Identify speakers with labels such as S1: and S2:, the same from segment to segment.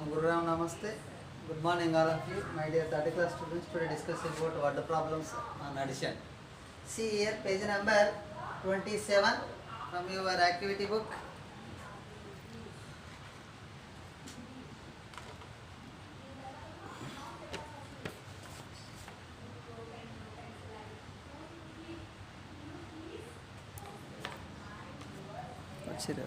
S1: Gururam Namaste. Good morning, all of you, my dear 30 class students. Today discussing about word problems on addition. See here, page number 27 from your activity book. What's it?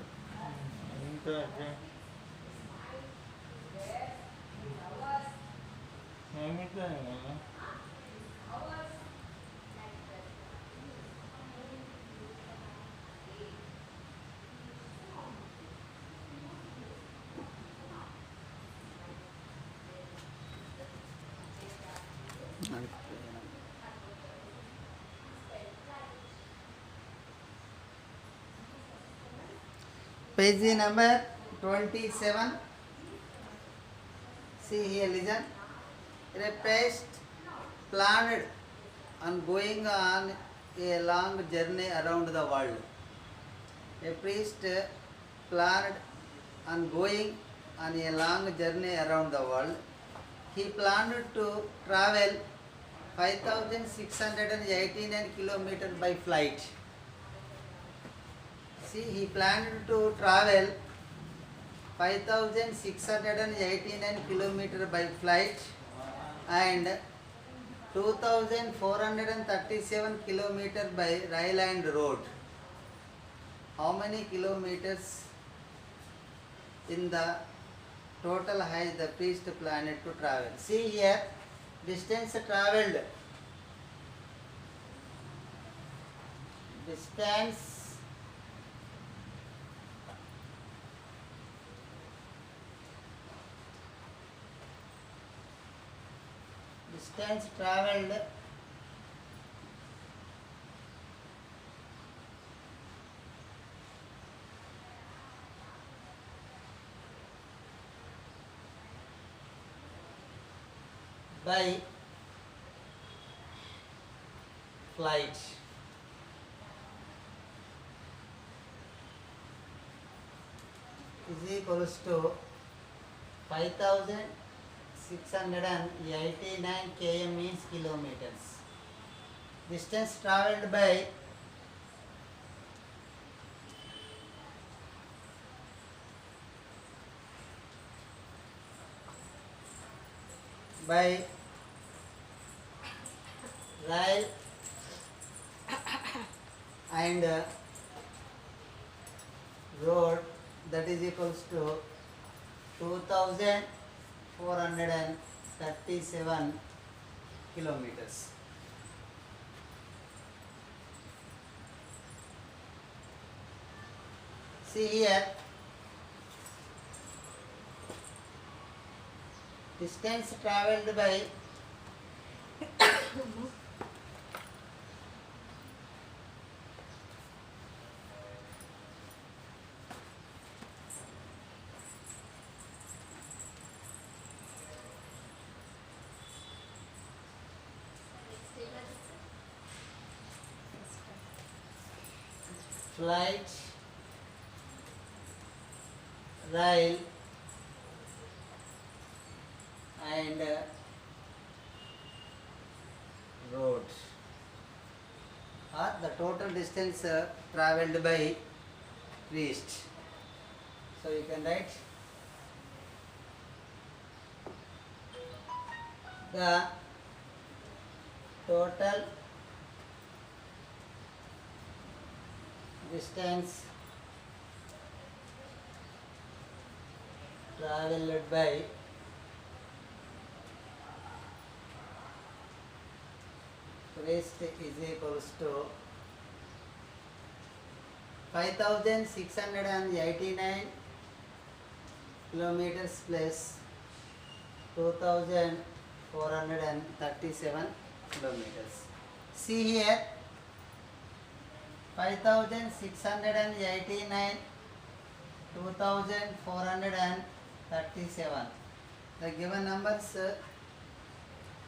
S1: Page number 27. See here, listen. A priest planned on going on a long journey around the world. A priest planned on going on a long journey around the world. He planned to travel 5,689 kilometers by flight. See, he planned to travel 5,689 kilometers by flight and 2,437 kilometers by rail and road. How many kilometers in the total height the priest planned to travel? See here, distance traveled. Distance traveled by flight is equals to 5,689 km means kilometers. Distance traveled by rail and road, that is equals to 2,437 kilometers. See here, distance traveled by flight, rail and road are the total distance traveled by priest. So you can write the total distance traveled by priest is equals to 5,689 kilometers plus 2,437 kilometers. See here, 5,689, 2,437. The given numbers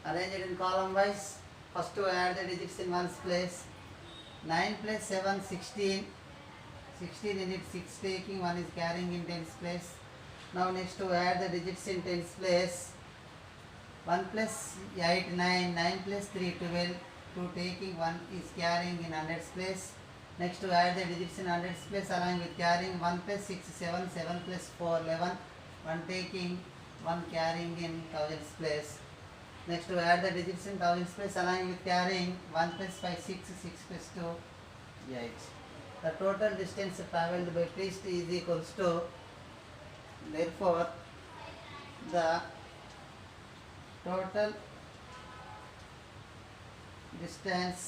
S1: arranged in column wise. First to add the digits in one's place. 9 plus 7, 16. 16 in it, 6 taking, 1 is carrying in tens place. Now next to add the digits in tens place. 1 plus 8, 9, 9 plus 3, 12. 2 taking 1 is carrying in hundreds place. Next to add the digits in hundreds place along with carrying 1 plus 6, 7, 7 plus 4, 11. 1 taking 1 carrying in thousands place. Next to add the digits in thousands place along with carrying 1 plus 5, 6, 6 plus 2, 8. The total distance travelled by priest is equals to, therefore the total distance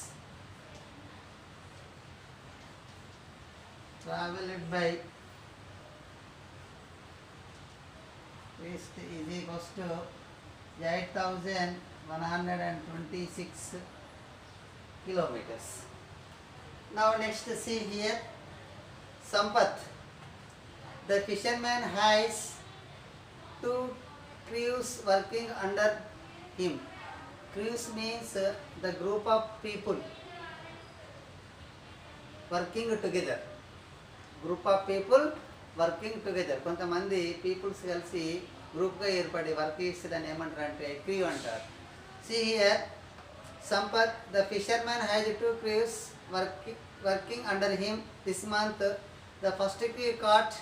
S1: travelled by priest is equals to 8,126 kilometers. Now next see here, Sampath. The fisherman has 2 crews working under him. Crews means the group of people working together. Group of people working together. కొంతమంది peoples కలిసి గ్రూప్గా ఏర్పడి work చేస్తుందని ఏమంటారు అంటే crew అంటారు. See here, Sampath, the fisherman has 2 crews working under him. This month, the first crew caught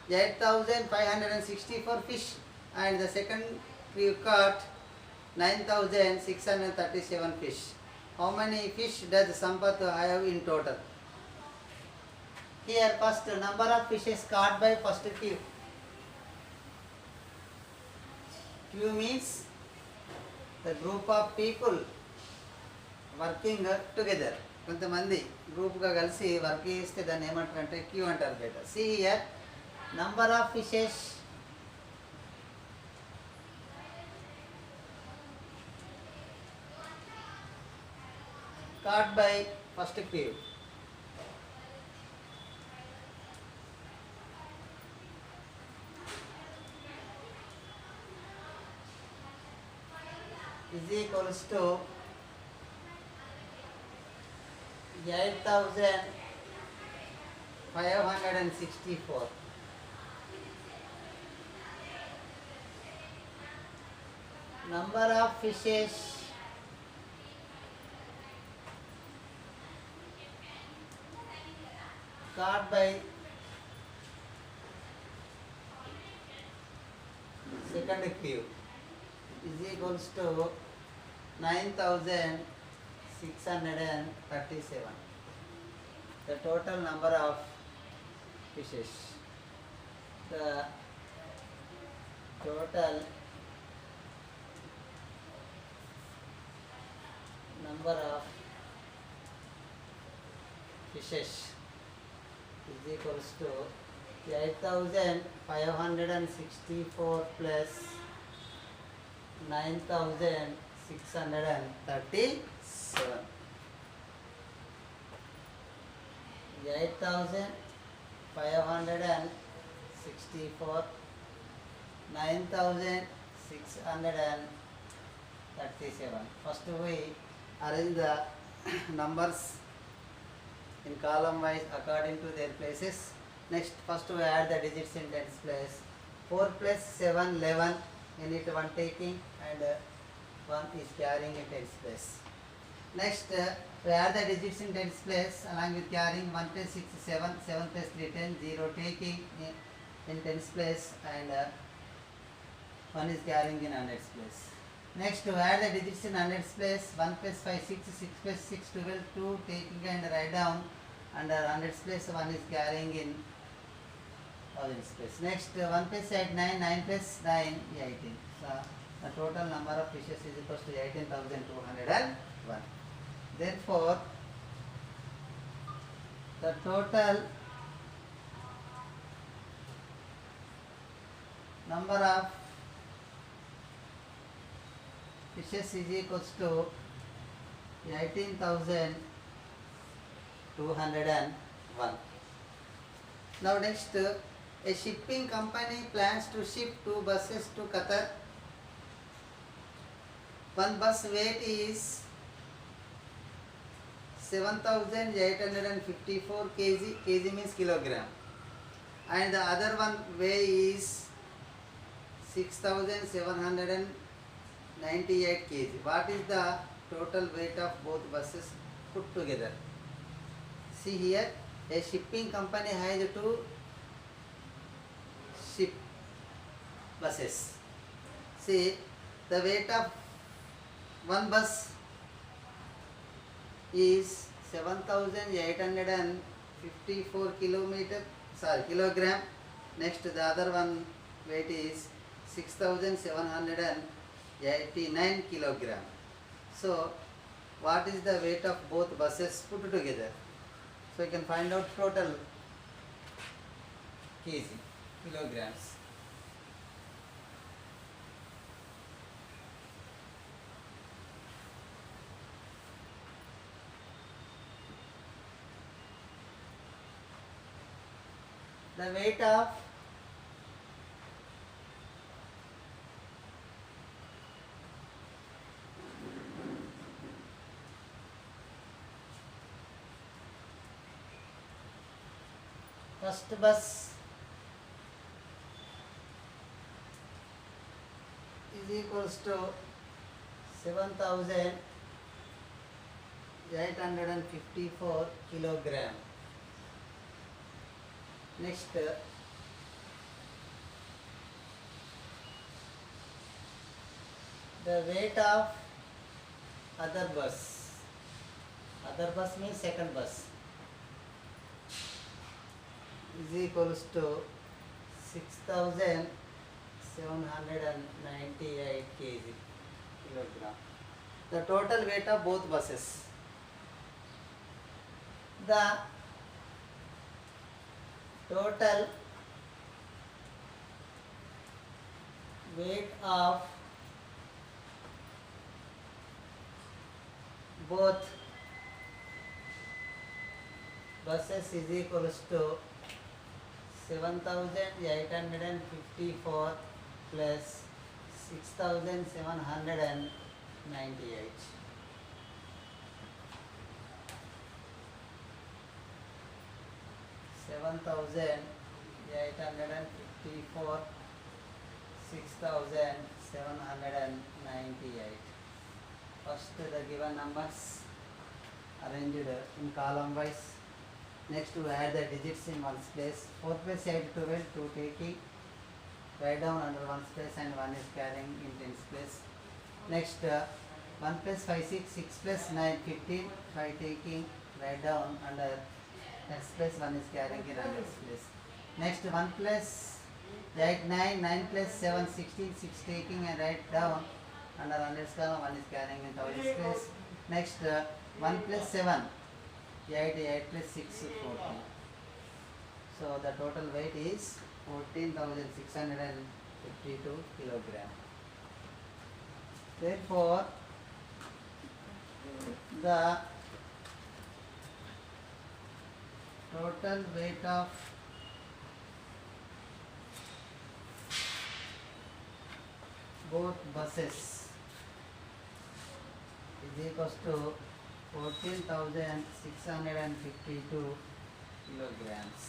S1: 8,564 fish and the second crew caught 9,637 fish. How many fish does Sampath have in total? Here first number of fishes caught by first crew. Crew means the group of people working together. కొంతమంది గ్రూప్గా కలిసి work చేస్తే దాన్ని ఏమంటారు అంటే queue అంటారు బయట. See here, number of fishes caught by first crew. Is equals to 8,564. Number of fishes caught by second crew is equals to 9,637. The total number of fishes. The total number of fishes is equals to 8,564 plus 9,637. 8,564, 9,637. First we arrange the numbers in column wise according to their places. Next first we add the digits in tens place. 4 plus 7, 11. In it 1 taking and 1 is carrying in tens place. Next we add the digits in tens place along with carrying 1 plus 6, 7, 7 plus 3, 10, 0 taking in tens place and 1 is carrying in hundreds place. Next to add the digits in hundreds place, 1 plus 5, 6, 6 plus 6, 12, 2 taking and write down under hundreds place, 1 is carrying in thousands place. Next 1 plus 8, 9, 9 plus 9, 18. So the total number of fishes is equal to 18,201. Therefore the total number of fishes is equals to 18,201. Now next, a shipping company plans to ship 2 buses to Qatar. One bus weight is 7,854 kg, kg means kilogram, and the other one weight is 6,798 kg. What is the total weight of both buses put together? See here, a shipping company has two ship buses. See, the weight of one bus is 7,854 kilogram. Next, the other one weight is 6,789 kilogram. So, what is the weight of both buses put together? So, you can find out total kilograms. The weight of first bus is equals to 7,854 kilogram. Next, the weight of other bus means second bus, is equals to 6,798 kilogram. The total weight of both buses. The total weight of both buses is equals to 7,854 plus 6,798. Seven thousand 854, 6,798. First the given numbers arranged in column wise. Next to add the digits in one's place. 4 plus 8 12, 2 taking, write down under one's place and 1 is carrying in tens place. Next 1 plus 5 6, 6 plus 9 15, 5 taking, write down under tens place, 1 is carrying in hundreds place. Next 1 plus 8 9, 9 plus 7 16, 6 taking and write down under hundreds column, 1 is carrying in thousands place. Next 1 plus 7, 8 plus 6 14. So the total weight is 14,652 kilogram. Therefore, the total weight of both buses is equals to 14,652 kilograms.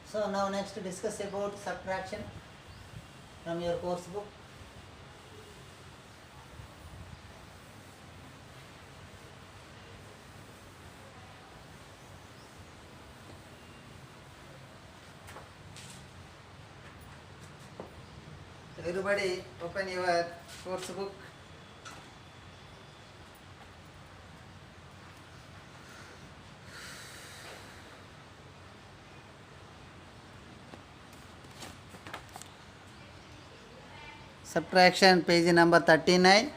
S1: So now next to discuss about subtraction from your course book. So everybody open your course book. Subtraction page number 39.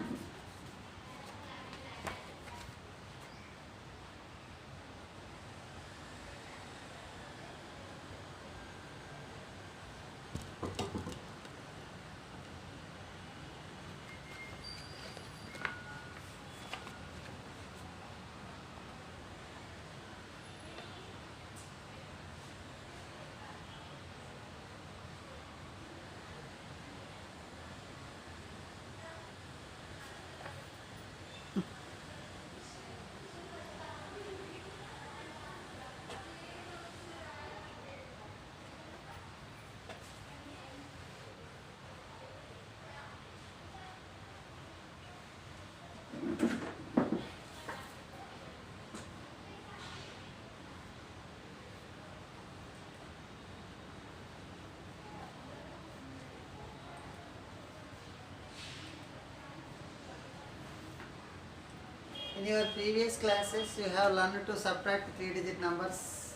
S1: your previous classes, you have learned to subtract 3-digit numbers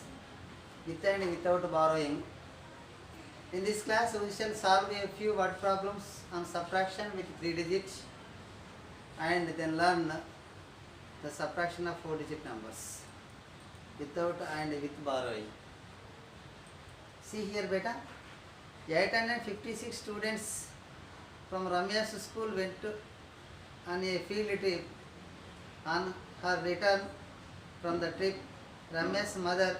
S1: with and without borrowing. In this class, we shall solve a few word problems on subtraction with 3 digits and then learn the subtraction of 4-digit numbers without and with borrowing. See here, beta. 856 students from Ramya's school went on a field trip. On her return from the trip, Ramya's mother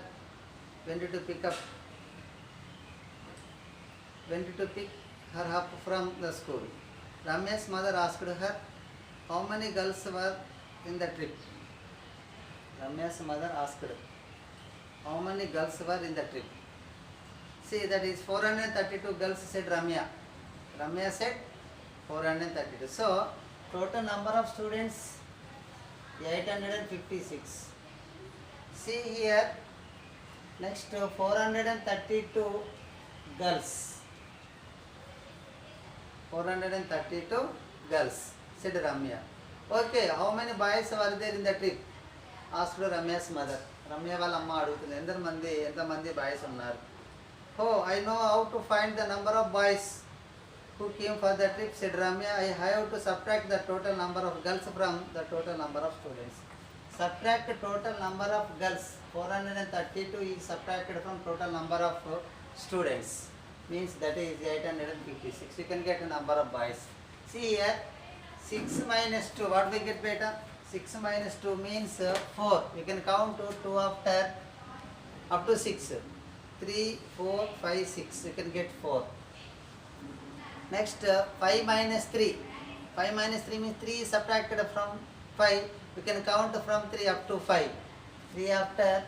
S1: went to pick her up from the school. Ramya's mother asked her how many girls were in the trip. Ramya's mother asked how many girls were in the trip. See, that is 432 girls, said Ramya. Ramya said 432. So, total number of students 856. See here, next 432 girls. 432 girls, said Ramya. Okay, how many boys were there in the trip? Asked Ramya's mother. Ramya వాళ్ళ అమ్మ అడుగుతుంది ఎంతమంది boys ఉన్నారు. Oh, I know how to find the number of boys who came for the trip, said Ramya. I have to subtract the total number of girls from the total number of students. Subtract total number of girls. 432 is subtracted from total number of students. Means that is 856. You can get a number of boys. See here, 6 minus 2. What we get, beta? 6 minus 2 means 4. You can count 2 after up to 6. 3, 4, 5, 6. You can get 4. Next, 5 minus 3. 5 minus 3 means 3 is subtracted from 5. You can count from 3 up to 5. 3 after,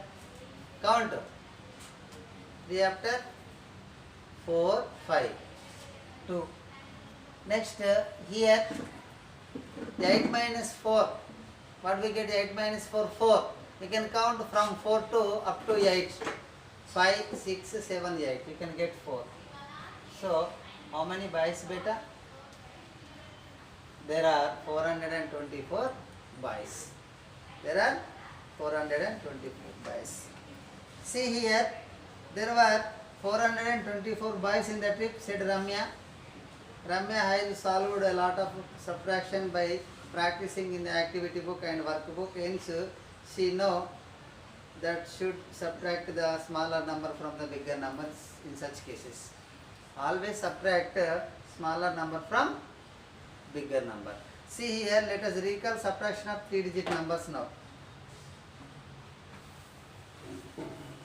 S1: count. 3 after 4, 5, 2. Next, here, 8 minus 4. What we get? 8 minus 4, 4. You can count from 4 to up to 8. 5, 6, 7, 8. You can get 4. So, how many boys, beta? There are 424 boys. There are 424 boys. See here, there were 424 boys in the trip, said Ramya. Ramya has solved a lot of subtraction by practicing in the activity book and workbook. Hence, she know that should subtract the smaller number from the bigger numbers in such cases. Always subtract smaller number from bigger number. See here, let us recall subtraction of 3-digit numbers now.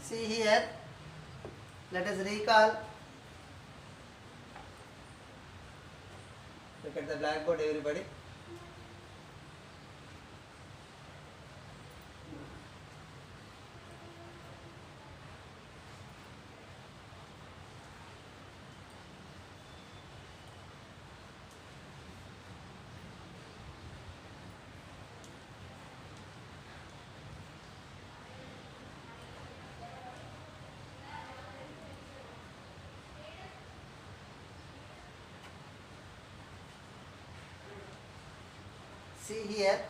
S1: See here, let us recall. Look at the blackboard, everybody. See here,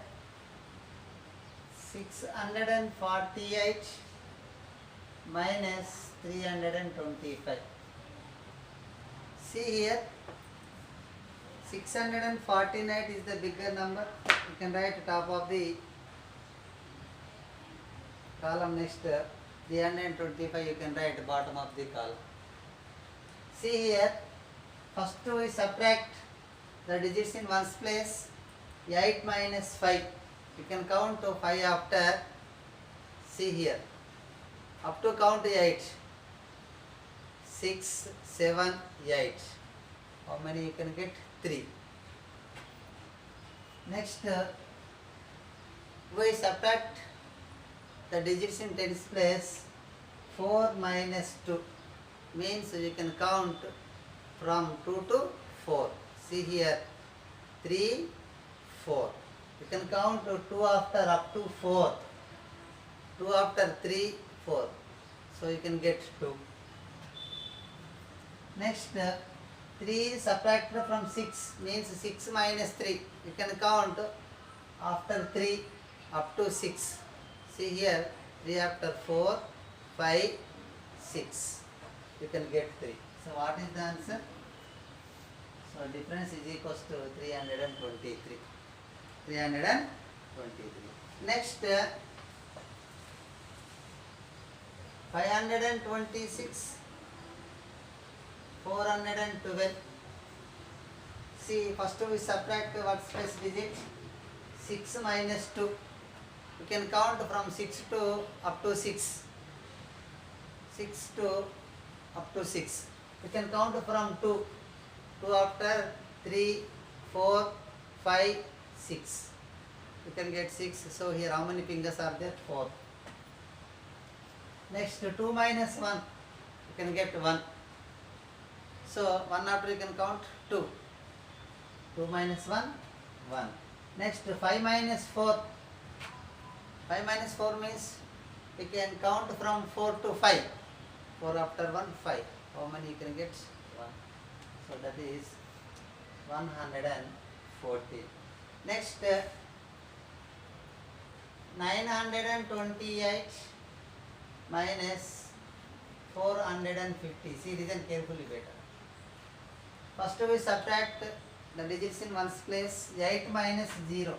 S1: 648 minus 325. See here, 649 is the bigger number. You can write top of the column. Next, 325 you can write bottom of the column. See here, first we subtract the digits in ones place. 8 minus 5. You can count to 5 after. See here. Up to count 8. 6, 7, 8. How many you can get? 3. Next, we subtract the digits in tens place. 4 minus 2 means you can count from 2 to 4. See here. 3, 4. You can count 2 after up to 4. 2 after 3, 4. So you can get 2. Next, 3 subtracted from 6 means 6 minus 3. You can count after 3 up to 6. See here, 3 after 4, 5, 6. You can get 3. So what is the answer? So difference is equals to 323. 323. Next, 526, 412. See, first we subtract what space digit? 6 minus 2. You can count from 6 to up to 6. 6 to up to 6. You can count from 2. 2 after 3, 4, 5, 6. You can get 6. So here how many fingers are there? 4. Next 2 minus 1. You can get 1. So 1 after you can count 2. 2 minus 1, 1. Next 5 minus 4. 5 minus 4 means you can count from 4 to 5. 4 after 1, 5. How many you can get? 1. So that is 140. Next 928 minus 450. See, listen carefully better. First we subtract the digits in one's place. 8 minus 0.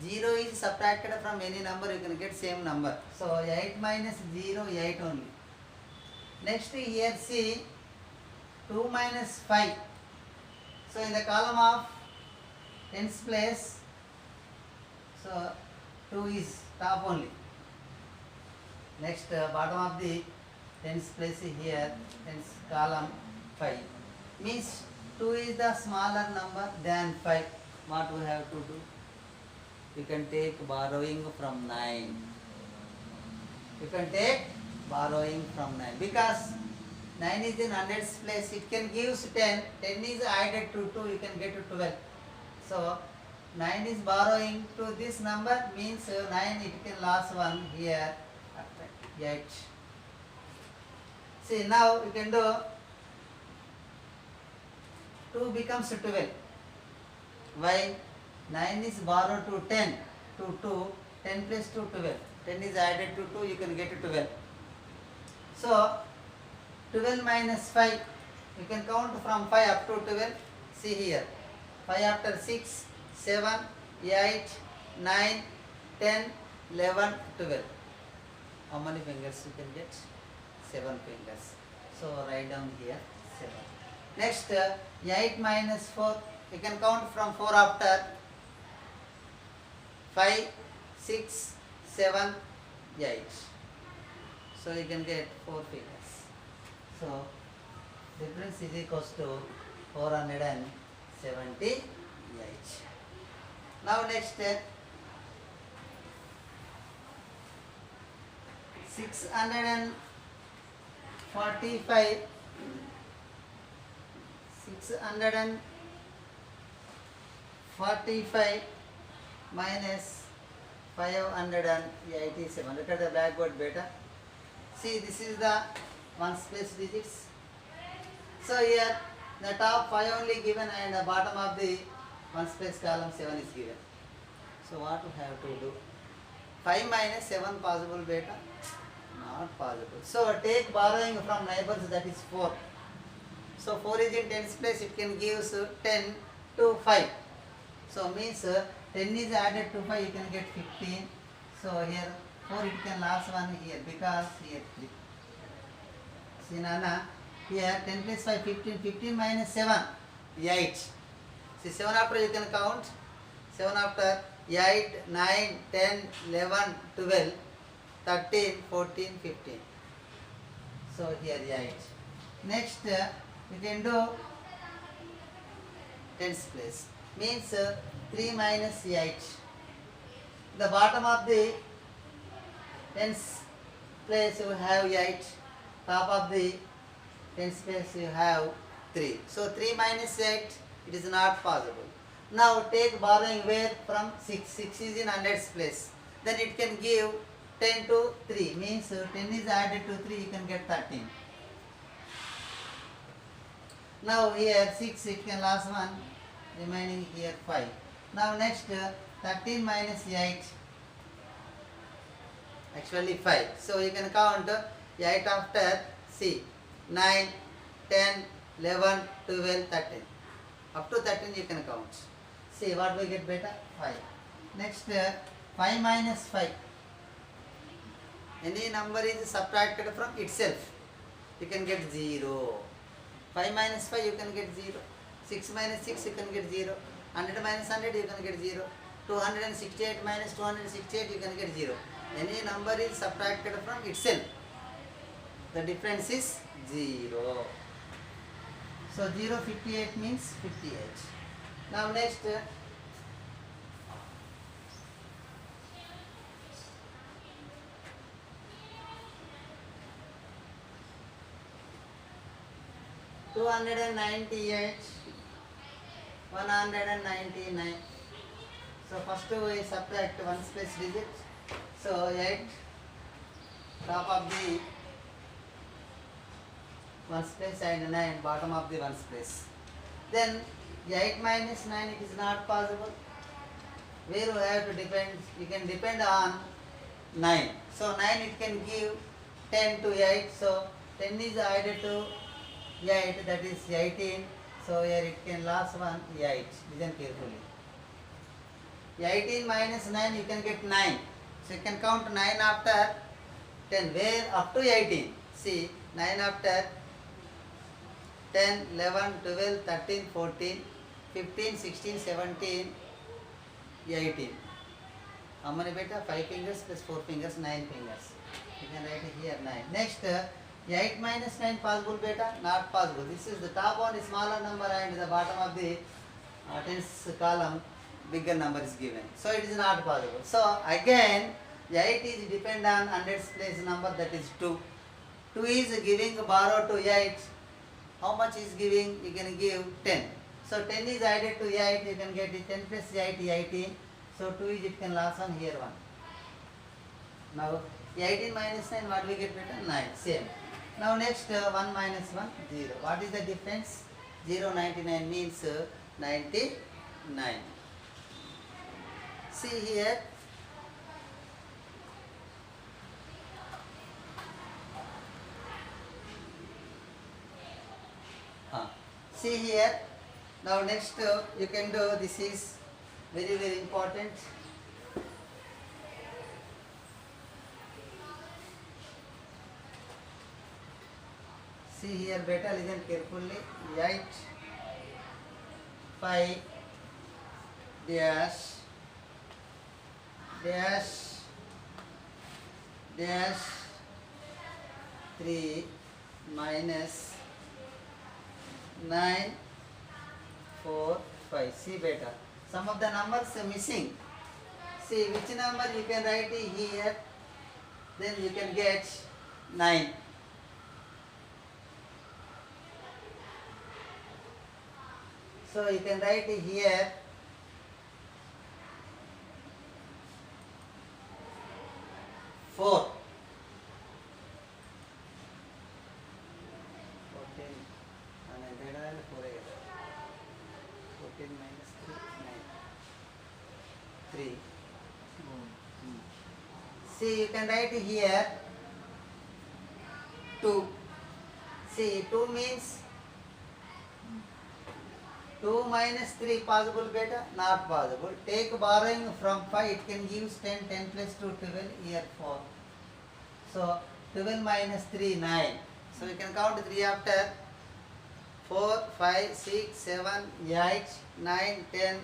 S1: 0 is subtracted from any number, you can get same number. So 8 minus 0, 8 only. Next here see 2 minus 5. So in the column of tens place, so 2 is top only. Next bottom of the tens place here, tens column 5. Means 2 is the smaller number than 5. What we have to do? You can take borrowing from 9. You can take borrowing from 9. Because 9 is in hundreds place, it can give 10. 10 is added to 2, you can get to 12. So 9 is borrowing to this number, means 9 it can last 1 here, 8. See, now you can do 2 becomes 12. Why? 9 is borrowed to 10 to 2, 10 plus 2, 12. 10 is added to 2, you can get to 12. So 12 minus 5, you can count from 5 up to 12. See here, 5 after 6, 7, 8, 9, 10, 11, 12. How many fingers you can get? 7 fingers. So write down here 7. Next 8 minus 4, you can count from 4 after 5, 6, 7, 8. So you can get 4 figures. So difference is equals to 478. Now next 645. 645 minus 587. Look at the blackboard beta. See, this is the ones place digits. So here the top 5 only given and the bottom of the ones place column 7 is given. So what we have to do? 5 minus 7 possible beta? Not possible. So take borrowing from neighbors, that is 4. So 4 is in tens place, it can give 10 to 5. So means 10 is added to 5, you can get 15. So here 4 it can last 1 here because here 3. See Nana, here 10 plus 5, 15, 15 minus 7, 8. See 7 after you can count, 7 after 8, 9, 10, 11, 12, 13, 14, 15. So here 8. Next you can do tens place. Means 3 minus 8. The bottom of the tens place you have 8. Top of the tens place you have 3. So 3 minus 8, it is not possible. Now take borrowing where from 6. 6 is in hundreds place. Then it can give 10 to 3. Means 10 is added to 3, you can get 13. Now here 6 it can last 1, remaining here 5. Now next 13 minus 8, Actually 5. So you can count 8 after C. 9, 10, 11, 12, 13. Up to 13 you can count. See what we get beta? 5. Next 5 minus 5. Any number is subtracted from itself. You can get 0. 5 minus 5 you can get 0. 6 minus 6 you can get 0. 100 minus 100 you can get 0. 268 minus 268 you can get 0. Any number is subtracted from itself. The difference is 0. So 0, 58 means 58. Now next 298, 199. So first we subtract ones place digit. So 8 top of the ones place and 9 bottom of the ones place. Then 8 minus 9 it is not possible. Where we have to depend, you can depend on 9. So 9 it can give 10 to 8. So 10 is added to 8, that is 18. So here it can last one 8. Listen carefully. 18 minus 9 you can get 9. So you can count 9 after 10. Where up to 18. See 9 after 10, 11, 12, 13, 14, 15, 16, 17, 18. How many beta? 5 fingers plus 4 fingers, 9 fingers. You can write it here 9. Next 8 minus 9 possible beta? Not possible. This is the top one is smaller number and the bottom of the tens column bigger number is given. So it is not possible. So again 8 is depend on hundreds place number, that is 2. 2 is giving borrow to 8. How much is giving? You can give 10. So 10 is added to 8, you can get it 10 plus 8, 18. So 2 is it can last on here 1. Now 18 minus 9, what we get better? 9. Same. Now next 1 minus 1, 0. What is the difference? 0, 99 means 99. See here. See here. Now next you can do, this is very very important. See here beta, listen carefully. 8, 5, dash, dash, dash, 3 minus 9, 4, 5. See beta. Some of the numbers are missing. See which number you can write here. Then you can get 9. So you can write here 4. 14 minus 3, 9. 3. See, you can write here 2. See, 2 means 2 minus 3 possible beta? Not possible. Take borrowing from 5, it can give 10, 10 plus 2, 12, here 4. So 12 minus 3, 9. So you can count 3 after 4, 5, 6, 7, 8, 9, 10.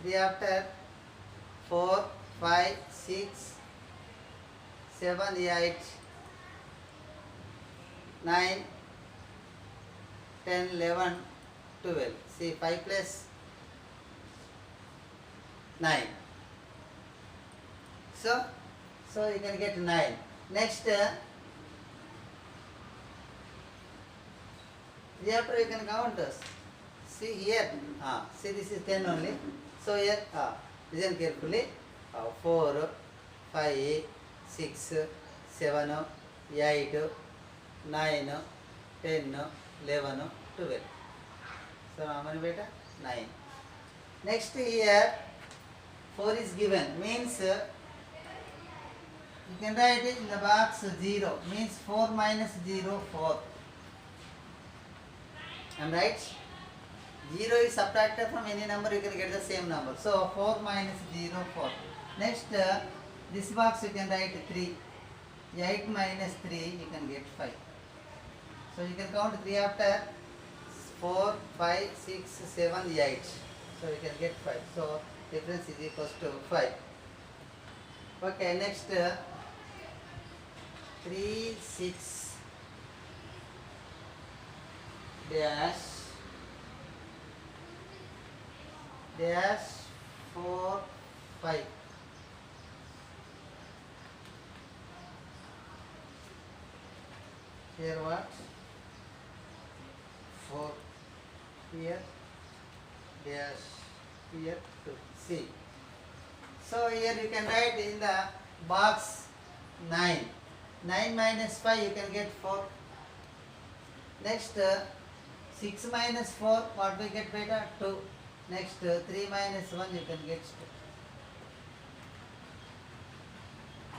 S1: 3 after 4, 5, 6, 7, 8, 9, 10, 11, 12. See 5 plus 9. So you can get 9. Next, hereafter you can count us. See here, see this is 10 only. So here, listen carefully. 4, 5, 6, 7, 8, 9, 10, 11, 12. So how many beta? 9. Next here 4 is given, means you can write it in the box 0, means 4 minus 0, 4. Am I right? 0 is subtracted from any number, you can get the same number. So 4 minus 0, 4. Next, this box you can write 3. 8 minus 3, you can get 5. So you can count 3 after 4, 5, 6, 7, 8. So you can get 5. So difference is equals to 5. Okay, next 3, 6 dash 4, 5. Here what? 4. Here dash here 2. See. So here you can write in the box 9. 9 minus 5 you can get 4. Next 6 minus 4, what we get beta? 2. Next 3 minus 1 you can get